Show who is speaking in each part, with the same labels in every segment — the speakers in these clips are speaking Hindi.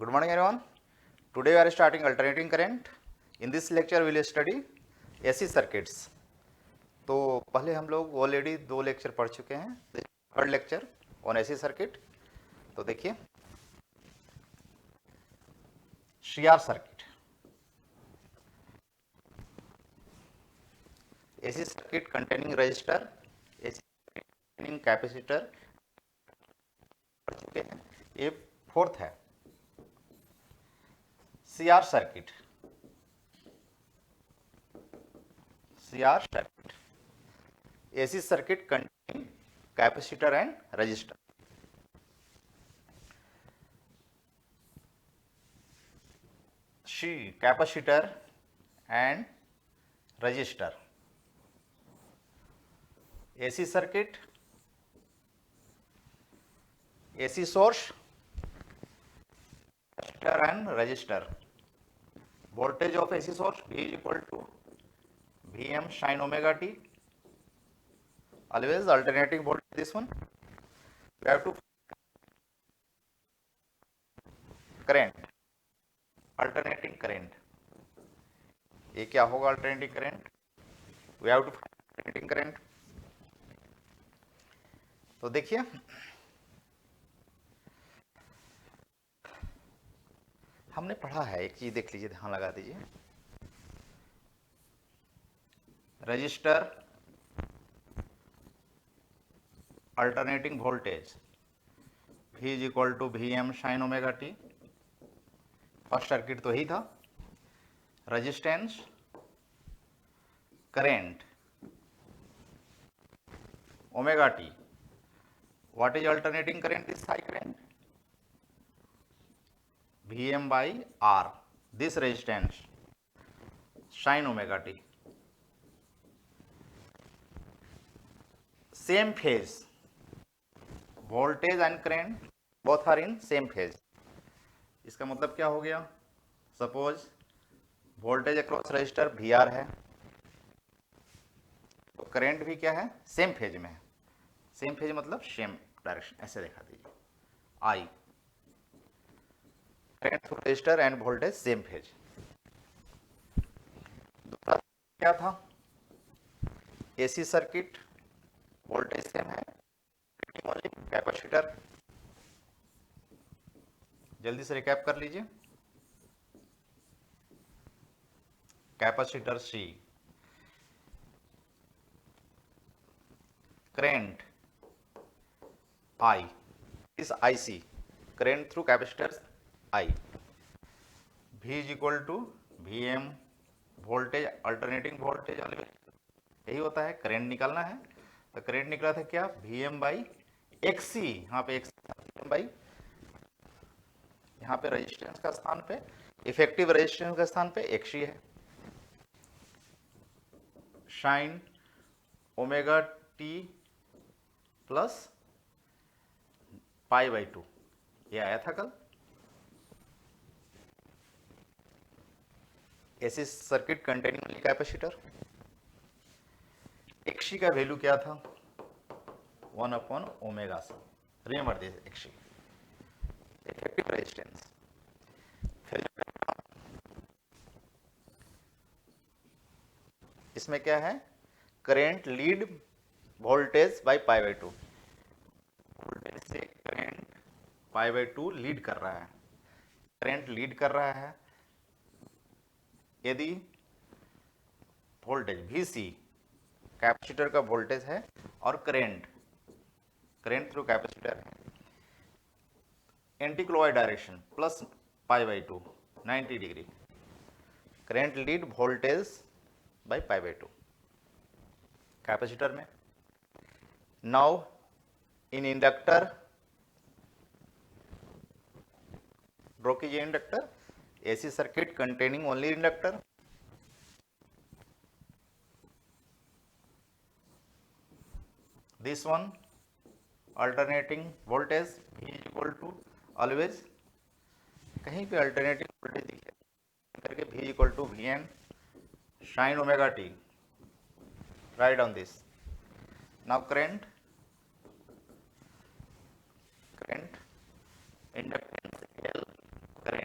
Speaker 1: Good morning everyone. Today we are starting alternating current. In this lecture we will study AC circuits. तो पहले हम लोग ऑलरेडी 2 लेक्चर पढ़ चुके हैं. Third lecture on AC circuit. तो देखिए CR circuit, AC circuit containing register, AC containing capacitor पढ़ चुके हैं. ये फोर्थ है. CR circuit, CR circuit, AC circuit containing capacitor and resistor. C capacitor and resistor. AC circuit, AC source, capacitor and resistor. Voltage of AC source V is equal to Vm sin omega t. Always alternating voltage, this one we have to current, alternating current. ये क्या होगा alternating current? We have to find alternating current. तो देखिए हमने पढ़ा है, एक चीज देख लीजिए, ध्यान लगा दीजिए. Register alternating voltage V is equal to Vm sin omega t. First circuit तो यही था. Resistance, current, omega T. What is alternating current? This high current Vm by R. This resistance sin omega t. Same phase, voltage and current both are in same phase. इसका मतलब क्या हो गया? Suppose voltage across resistor VR है, तो करंट भी क्या है? सेम फेज में है. सेम फेज मतलब सेम डायरेक्शन, ऐसे दिखा दीजिए. I current through resistor and voltage same phase. दूसरा क्या था? AC सर्किट, वोल्टेज सेम है, कैपेसिटर. जल्दी से रिकैप कर लीजिए. कैपेसिटर C, करंट I, इस IC, current through capacitor I. V is equal to Vm, voltage, alternating voltage. यही होता है, करंट निकालना है. तो करंट निकला था क्या? Vm by XC. यहाँ पे XC बाई, यहाँ पे रेजिस्टेंस का स्थान पे, इफेक्टिव रेजिस्टेंस का स्थान पे XC है. Sine omega T plus pi by 2, ये आया था कल. AC circuit containing only capacitor. XC का वैल्यू क्या था? 1/ओमेगा C. Remember this XC, effective resistance. इसमें क्या है? Current lead voltage by pi by 2. Voltage से करंट पाई बाई 2 लीड कर रहा है. करंट लीड कर रहा है यदि वोल्टेज VC कैपेसिटर का वोल्टेज है और करंट थ्रू कैपेसिटर है, anti clockwise direction plus pi by 2, 90 degree. Current lead voltage by pi by 2 capacitor में. नाउ इन इंडक्टर, ड्रॉ कीजिए inductor. AC circuit containing only inductor. This one alternating voltage V is equal to, always कहीं पे अल्टरनेटिंग वोल्टेज दिखे करके V equal to Vn sin omega t. Write down this. Now current inductance L, current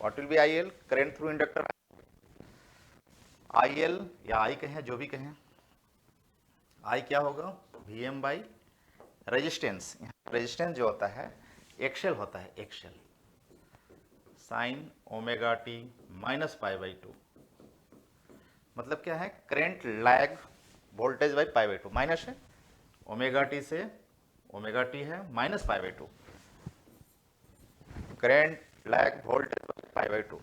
Speaker 1: what will be I L, current through inductor, I L या आई कहें जो भी कहें, आई क्या होगा, V M by resistance, resistance जो होता है एक्सेल होता है, X L sine omega T minus pi by two, मतलब क्या है, current lag voltage by pi by two, minus है ओमेगा टी से, ओमेगा टी है minus pi by two, current lag voltage by pi by to.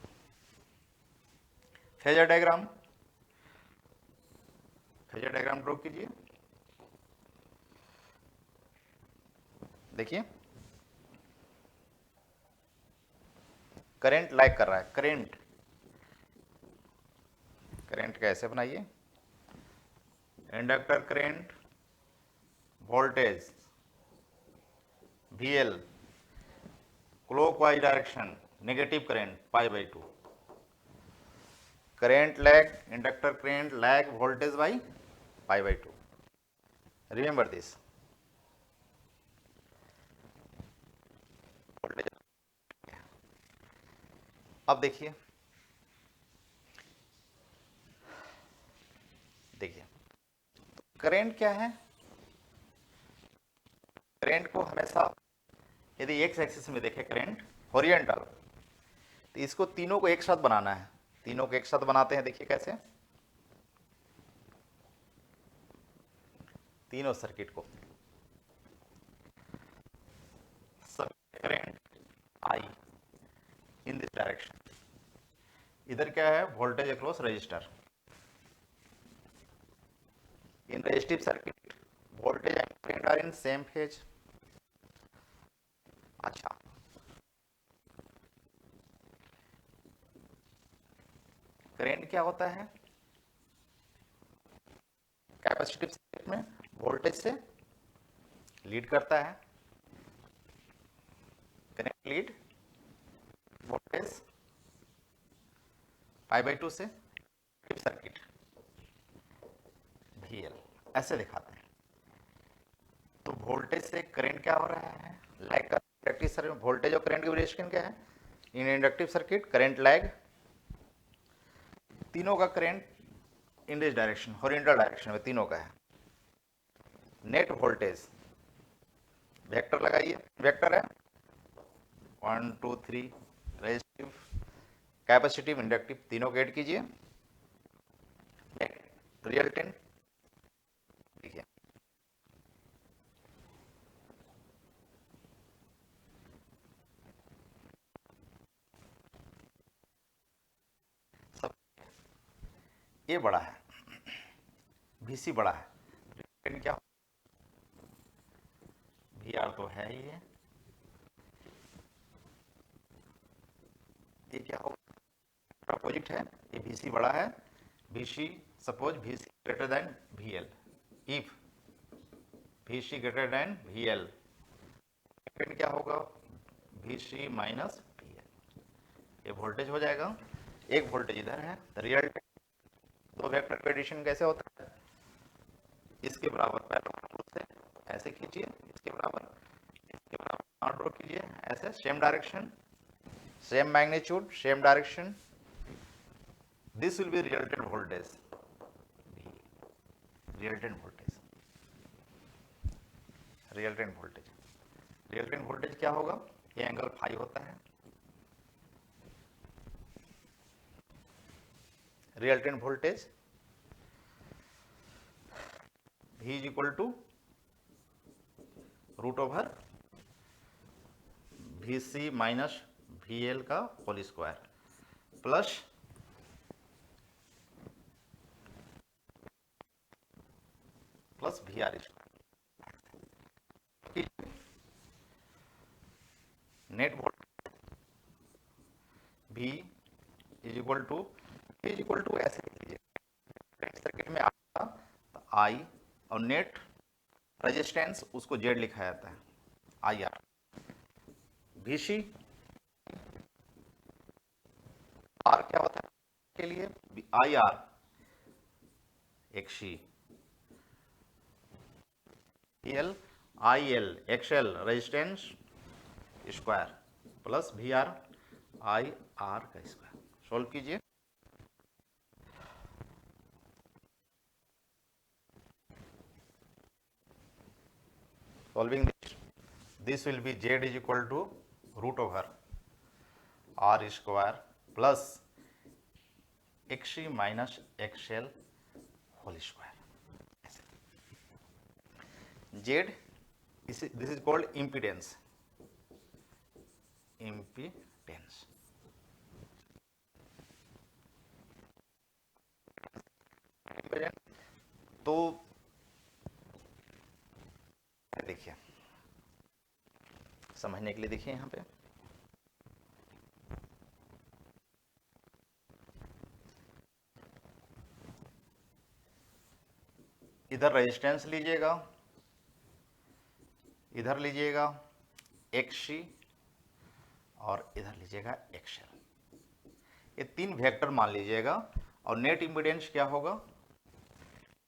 Speaker 1: Phasor diagram, phasor diagram draw कीजिए, देखिए करंट लैग कर रहा है, करंट, करंट कैसे बनाइए, inductor current voltage V L clockwise direction negative current pi by to, current lag inductor current lag voltage by pi by to, remember this. अब देखिए, देखिए करंट क्या है, करंट को हमेशा यदि एक्स एक्सिस में देखें करंट हॉरिजॉन्टल, तो इसको तीनों को एक साथ बनाना है, तीनों को एक साथ बनाते हैं, देखिए कैसे, तीनों सर्किट को, सब current I in this direction, इधर क्या है voltage across resistor, in resistive circuit voltage and current are in same phase. अच्छा, करंट क्या होता है, कैपेसिटिव सर्किट में वोल्टेज से लीड करता है, current lead voltage pi by two से, सर्किट वी एल ऐसे दिखाते हैं। तो वोल्टेज से करंट क्या हो रहा है, लैग का, इंडक्टिव सर्किट वोल्टेज और करंट की रिलेशन क्या है, इन इंडक्टिव सर्किट करंट लैग, तीनों का current in this direction horizontal direction में तीनों का है, नेट वोल्टेज वेक्टर लगाइए, वेक्टर है 1 2 3, रेजिस्टिव कैपेसिटिव इंडक्टिव तीनों को ऐड कीजिए, रिजल्टेंट देखिए, सब ए बड़ा है, VC बड़ा है, रिजल्टेंट क्या, VR तो है ही है, ये क्या होगा, अपोजिट है, ये VC बड़ा है, VC suppose VC greater than VL, if VC greater than VL, क्या होगा, VC माइनस VL, ये वोल्टेज हो जाएगा, एक वोल्टेज इधर है, रियल दो वेक्टर का एडिशन कैसे होता है, इसके बराबर पहले से ऐसे खींचिए, इसके बराबर ड्रॉ कीजिए, ऐसे same direction, same magnitude, same direction, this will be resultant voltage, resultant voltage, resultant voltage, resultant voltage क्या होगा, ये एंगल फाई होता है, resultant voltage V is equal to root over VC minus VL का whole square plus VR square, net voltage V is equal to ऐसे लीजिए, सर्किट में आता तो I और नेट रेजिस्टेंस उसको Z लिखा जाता है, IR, VC R क्या होता है के लिए, IR XC, PL IL XL resistance square plus VR I R का स्क्वायर। सॉल्व कीजिए। Solving this will be Z is equal to root over R square plus X minus X L whole square. Z this is called impedance. Impedance तो देखिए, समझने के लिए देखिए यहाँ पे इधर रेजिस्टेंस लीजिएगा, इधर लीजिएगा एक्सी और इधर लीजिएगा एक्सएल। ये तीन वेक्टर मान लीजिएगा और नेट इम्पीडेंस क्या होगा?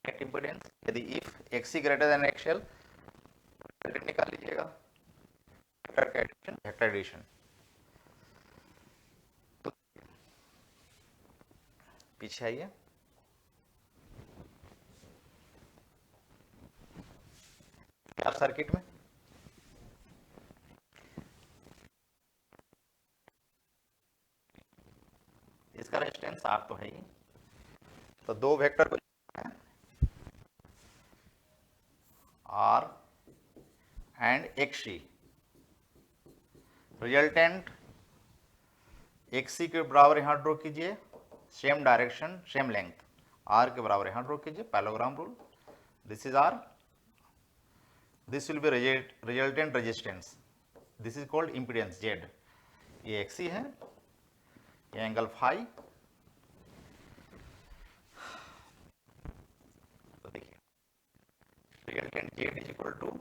Speaker 1: नेट इम्पीडेंस यदि if X C greater than X L निकाल लीजिएगा, वेक्टर एडिशन। तो पीछे आइए, सर्किट में इसका रेजिस्टेंस आर तो है ही, तो दो वेक्टर को R and XC, resultant XC के बराबर यहां ड्रॉ कीजिए, same direction same length, R के बराबर यहां ड्रॉ कीजिए, parallelogram rule. This is R, this will be resultant resistance, this is called impedance Z. ये एक्सी है, ये एंगल फाई। तो देखिए resultant Z is equal to,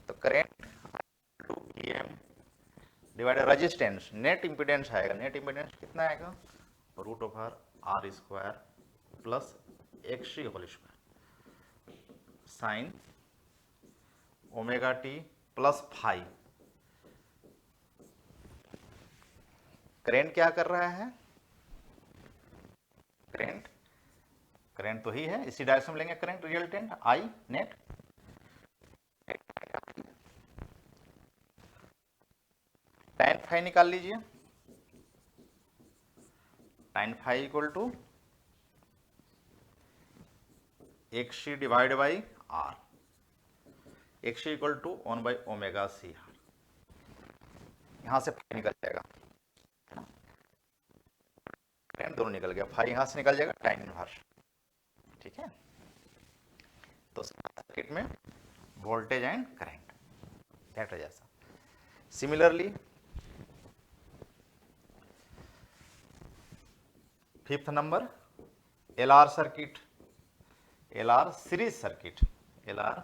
Speaker 1: तो current to PM divided resistance, net impedance आएगा, नेट इम्पीडेंस कितना आएगा? Root over R square plus x whole square sine omega T plus phi. Current क्या कर रहा है? करेंट, करंट तो ही है, इसी डायरेक्शन में लेंगे current, resultant I net. tan phi निकाल लीजिए, tan phi equal to X divide by R, X equal to 1/ओमेगा सी आर। यहां से फाई निकल जाएगा, करंट दोनों निकल गया, फाई यहां से निकल जाएगा, tan इनवर्स। ठीक है, तो सर्किट में वोल्टेज एंड करंट वेक्टर जैसा। Similarly fifth number L R circuit, L R series circuit, L R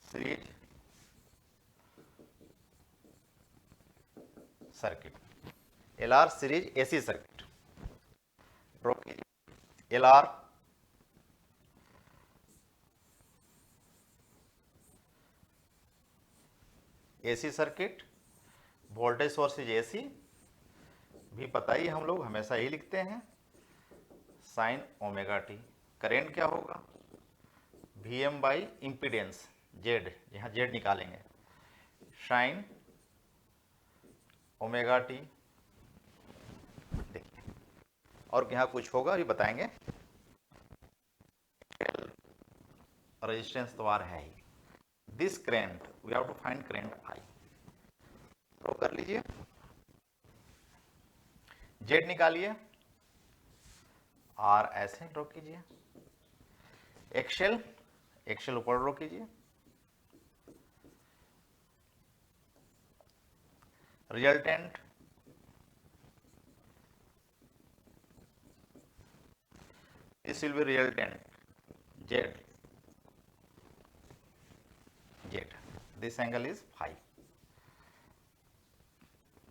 Speaker 1: series circuit, L R series AC circuit. L R AC circuit, voltage source is AC, भी पता ही हम लोग हमेशा ही लिखते हैं, साइन ओमेगा टी। करेंट क्या होगा? V M by impedance Z, यहाँ जेड निकालेंगे, साइन ओमेगा टी। देखिए, और यहाँ कुछ होगा अभी बताएंगे, रेजिस्टेंस तो आर है ही। This current we have to find current I. Draw कर लीजिए, जेड निकालिए, आर ऐसे ड्रॉ कीजिए, एक्सएल, एक्सएल ऊपर ड्रॉ कीजिए, resultant this will be resultant z, z, this angle is phi,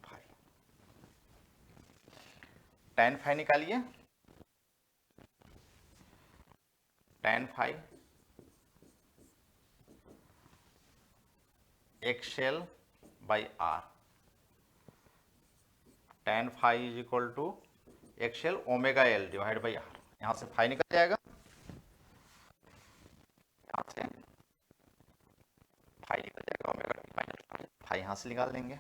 Speaker 1: phi। tan phi निकालिए, tan phi XL by R, tan phi is equal to XL omega L divide by R। यहाँ से फाई निकल जाएगा, यहाँ से फाई निकल जाएगा, omega T minus phi, phi यहाँ से निकाल देंगे।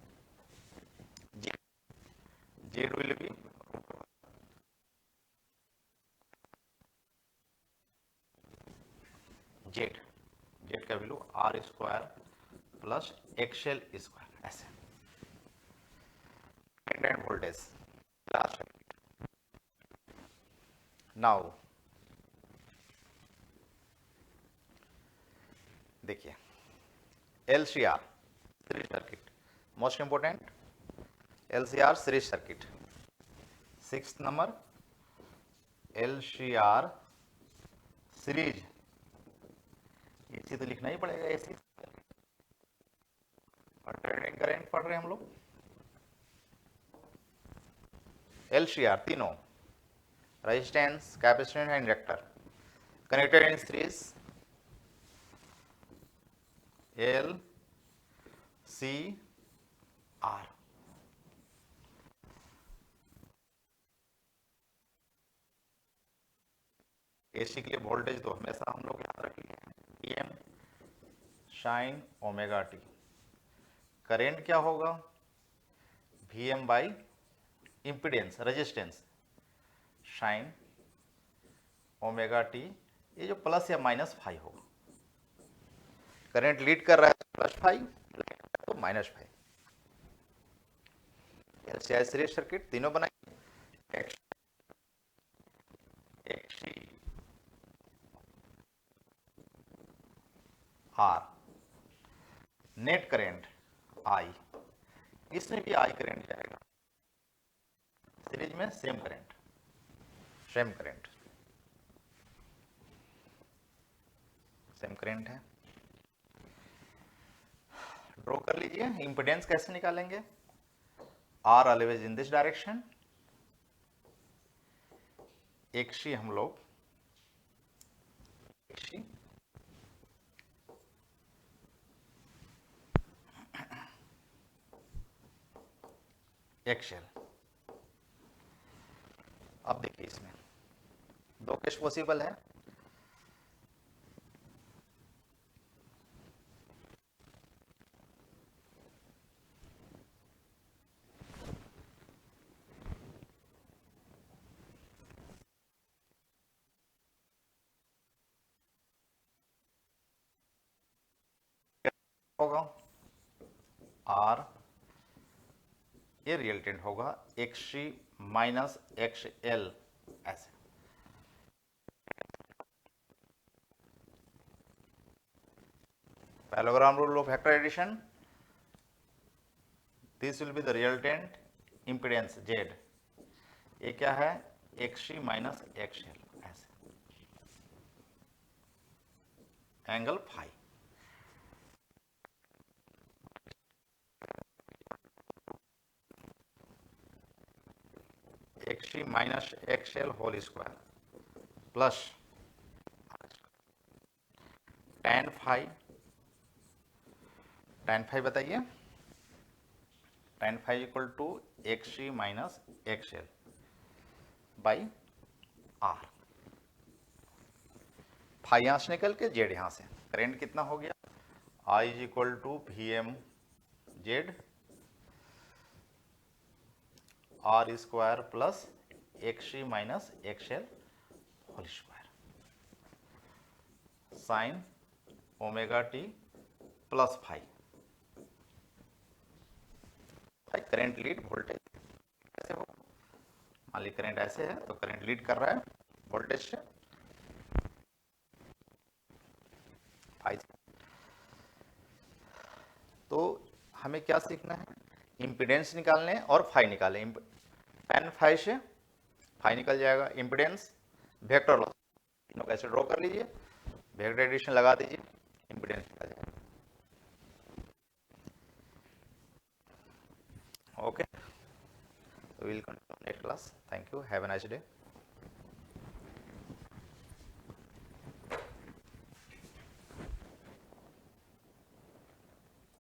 Speaker 1: Z will be Z, Z का value R square plus XL square, ऐसे। एंड वोल्टेज नाउ देखिए, LCR series circuit, most important LCR series circuit. 6th number LCR series, इसी तो लिखना ही पड़ेगा, ऐसी अल्टरनेटिंग करंट पढ़ रहे हैं हम लोग। LCR तीनों resistance, capacitance and inductor connected in series, LCR। AC के लिए वोल्टेज तो हमेशा हम लोग याद रखेंगे, Em sine omega T. Current क्या होगा, Vm by impedance resistance sine omega T, ये जो प्लस या माइनस फाई होगा। करंट लीड कर रहा है तो प्लस फाई, तो minus phi. LCR series circuit तीनों बनाएंगे, XC R, net current I, इसमें भी I करंट जाएगा, सीरीज में same current, same current, same current है। ड्रॉ कर लीजिए, इंपेडेंस कैसे निकालेंगे, R always in this direction, XC हम लोग XC XL। अब देखिए, इसमें दो केस पॉसिबल है, होगा R, ये रिजल्टेंट होगा XC माइनस XL, ऐसे। Parallelogram rule of factorization, this will be the resultant impedance Z, ये क्या है XC माइनस XL, ऐसे, angle phi. XC minus XL whole square plus tan phi, tan phi बताइए, tan phi equal to XC minus XL by R। Phi यहाँ से निकल के जेड यहाँ से, करंट कितना हो गया, I is equal to VM Z R square plus XC minus XL whole square sine omega T plus phi. Phi current lead voltage कैसे हो, मान ली करंट ऐसे है तो करंट लीड कर रहा है वोल्टेज से, फाई। तो हमें क्या सीखना है, इम्पीडेंस निकालने और फाई निकालें। tan फाई से फाई निकल जाएगा, इम्पीडेंस वेक्टर लॉस, तीनों कैसे ड्रॉ कर लीजिए, वेक्टर एडिशन लगा दीजिए, इम्पीडेंस निकल जाएगा। Okay, we will continue next class. Thank you. Have a nice day.